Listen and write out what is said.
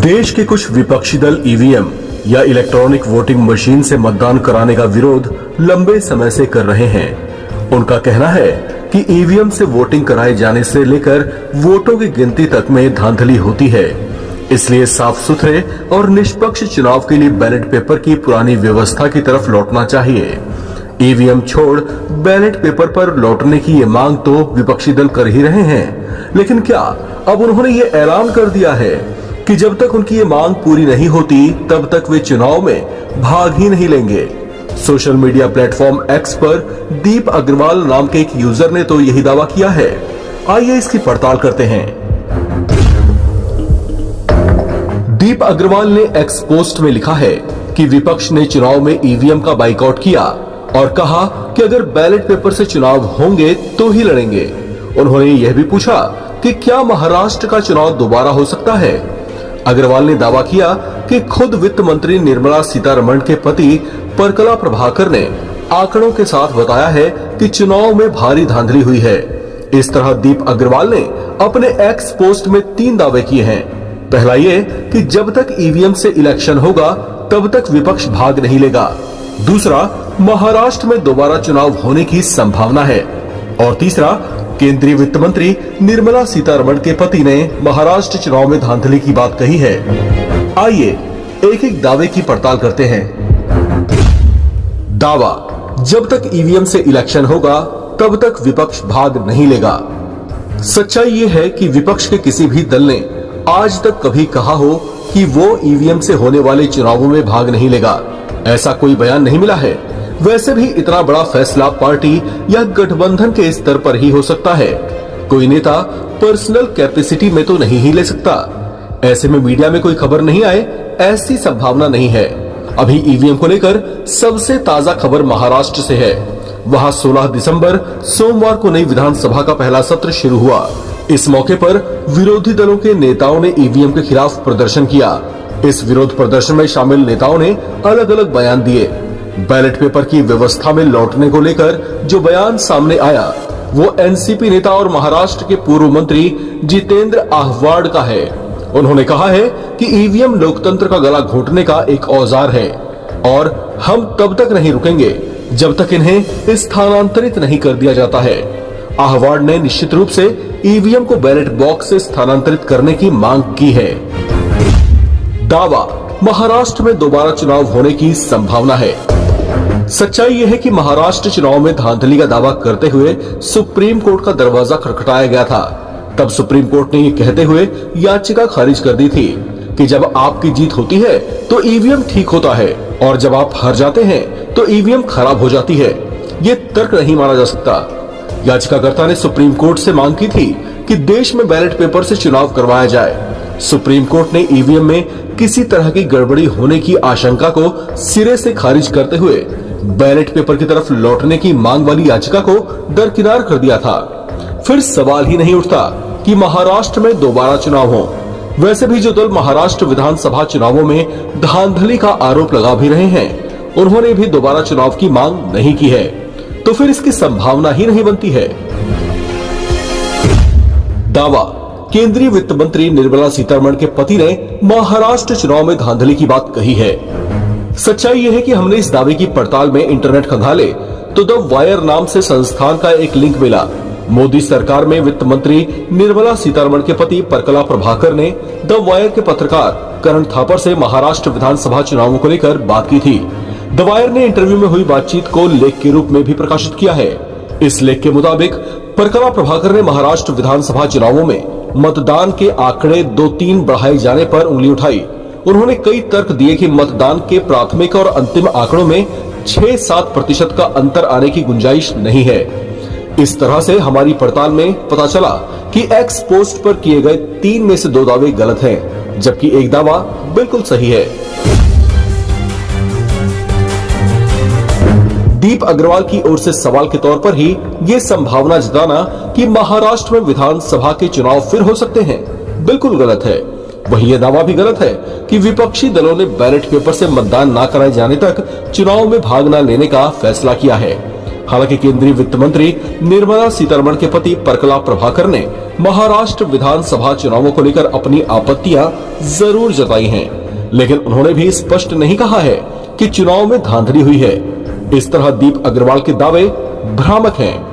देश के कुछ विपक्षी दल ईवीएम या इलेक्ट्रॉनिक वोटिंग मशीन से मतदान कराने का विरोध लंबे समय से कर रहे हैं। उनका कहना है कि ईवीएम से वोटिंग कराए जाने से लेकर वोटों की गिनती तक में धांधली होती है, इसलिए साफ सुथरे और निष्पक्ष चुनाव के लिए बैलेट पेपर की पुरानी व्यवस्था की तरफ लौटना चाहिए। ईवीएम छोड़ बैलेट पेपर पर लौटने की ये मांग तो विपक्षी दल कर ही रहे हैं, लेकिन क्या अब उन्होंने ये ऐलान कर दिया है कि जब तक उनकी ये मांग पूरी नहीं होती तब तक वे चुनाव में भाग ही नहीं लेंगे। सोशल मीडिया प्लेटफॉर्म एक्स पर दीप अग्रवाल नाम के एक यूजर ने तो यही दावा किया है। आइए इसकी पड़ताल करते हैं। दीप अग्रवाल ने एक्स पोस्ट में लिखा है कि विपक्ष ने चुनाव में ईवीएम का बाइकआउट किया और कहा कि अगर बैलेट पेपर से चुनाव होंगे तो ही लड़ेंगे। उन्होंने यह भी पूछा कि क्या महाराष्ट्र का चुनाव दोबारा हो सकता है। अग्रवाल ने दावा किया कि खुद वित्त मंत्री निर्मला सीतारमण के पति परकला प्रभाकर ने आंकड़ों के साथ बताया है कि चुनाव में भारी धांधली हुई है। इस तरह दीप अग्रवाल ने अपने एक्स पोस्ट में 3 दावे किए हैं। पहला ये कि जब तक ईवीएम से इलेक्शन होगा तब तक विपक्ष भाग नहीं लेगा। दूसरा, महाराष्ट्र में दोबारा चुनाव होने की संभावना है। और तीसरा, केंद्रीय वित्त मंत्री निर्मला सीतारमण के पति ने महाराष्ट्र चुनाव में धांधली की बात कही है। आइए एक एक दावे की पड़ताल करते हैं। दावा, जब तक ईवीएम से इलेक्शन होगा तब तक विपक्ष भाग नहीं लेगा। सच्चाई ये है कि विपक्ष के किसी भी दल ने आज तक कभी कहा हो कि वो ईवीएम से होने वाले चुनावों में भाग नहीं लेगा, ऐसा कोई बयान नहीं मिला है। वैसे भी इतना बड़ा फैसला पार्टी या गठबंधन के स्तर पर ही हो सकता है। कोई नेता पर्सनल कैपेसिटी में तो नहीं ही ले सकता। ऐसे में मीडिया में कोई खबर नहीं आए, ऐसी संभावना नहीं है। अभी ईवीएम को लेकर सबसे ताजा खबर महाराष्ट्र से है। वहां 16 दिसंबर सोमवार को नई विधानसभा का पहला सत्र शुरू हुआ। इस मौके पर विरोधी दलों के नेताओं ने ईवीएम के खिलाफ प्रदर्शन किया। इस विरोध प्रदर्शन में शामिल नेताओं ने अलग अलग बयान दिए। बैलेट पेपर की व्यवस्था में लौटने को लेकर जो बयान सामने आया वो एनसीपी नेता और महाराष्ट्र के पूर्व मंत्री जितेंद्र आह्वाड का है। उन्होंने कहा है कि ईवीएम लोकतंत्र का गला घोटने का एक औजार है और हम तब तक नहीं रुकेंगे जब तक इन्हें स्थानांतरित नहीं कर दिया जाता है। आह्वाड ने निश्चित रूप से ईवीएम को बैलेट बॉक्स से स्थानांतरित करने की मांग की है। दावा, महाराष्ट्र में दोबारा चुनाव होने की संभावना है। सच्चाई यह है कि महाराष्ट्र चुनाव में धांधली का दावा करते हुए सुप्रीम कोर्ट का दरवाजा खटखटाया गया था। तब सुप्रीम कोर्ट ने ये कहते हुए याचिका खारिज कर दी थी कि जब आपकी जीत होती है तो ईवीएम ठीक होता है और जब आप हार जाते हैं तो ईवीएम खराब हो जाती है। ये तर्क नहीं माना जा सकता। याचिकाकर्ता ने सुप्रीम कोर्ट से मांग की थी कि देश में बैलेट पेपर से चुनाव करवाया जाए। सुप्रीम कोर्ट ने ईवीएम में किसी तरह की गड़बड़ी होने की आशंका को सिरे से खारिज करते हुए बैलेट पेपर की तरफ लौटने की मांग वाली याचिका को दरकिनार कर दिया था। फिर सवाल ही नहीं उठता कि महाराष्ट्र में दोबारा चुनाव हो। वैसे भी जो दल महाराष्ट्र विधानसभा चुनावों में धांधली का आरोप लगा भी रहे हैं, उन्होंने भी दोबारा चुनाव की मांग नहीं की है, तो फिर इसकी संभावना ही नहीं बनती है। दावा, केंद्रीय वित्त मंत्री निर्मला सीतारमण के पति ने महाराष्ट्र चुनाव में धांधली की बात कही है। सच्चाई यह है कि हमने इस दावे की पड़ताल में इंटरनेट खंगाले तो द वायर नाम से संस्थान का एक लिंक मिला। मोदी सरकार में वित्त मंत्री निर्मला सीतारमण के पति परकला प्रभाकर ने द वायर के पत्रकार करण थापर से महाराष्ट्र विधानसभा चुनावों को लेकर बात की थी। द वायर ने इंटरव्यू में हुई बातचीत को लेख के रूप में भी प्रकाशित किया है। इस लेख के मुताबिक परकला प्रभाकर ने महाराष्ट्र विधानसभा चुनावों में मतदान के आंकड़े 2-3 बढ़ाए जाने पर उंगली उठाई। उन्होंने कई तर्क दिए कि मतदान के प्राथमिक और अंतिम आंकड़ों में 6-7% का अंतर आने की गुंजाइश नहीं है। इस तरह से हमारी पड़ताल में पता चला कि एक्स पोस्ट पर किए गए 3 में से 2 दावे गलत हैं, जबकि एक दावा बिल्कुल सही है। दीप अग्रवाल की ओर से सवाल के तौर पर ही ये संभावना जताना कि महाराष्ट्र में विधानसभा के चुनाव फिर हो सकते हैं, बिल्कुल गलत है। वहीं यह दावा भी गलत है कि विपक्षी दलों ने बैलेट पेपर से मतदान न कराए जाने तक चुनाव में भाग न लेने का फैसला किया है। हालांकि केंद्रीय वित्त मंत्री निर्मला सीतारमण के पति परकला प्रभाकर ने महाराष्ट्र विधानसभा चुनावों को लेकर अपनी आपत्तियां जरूर जताई हैं, लेकिन उन्होंने भी स्पष्ट नहीं कहा है कि चुनाव में धांधली हुई है। इस तरह दीप अग्रवाल के दावे भ्रामक हैं।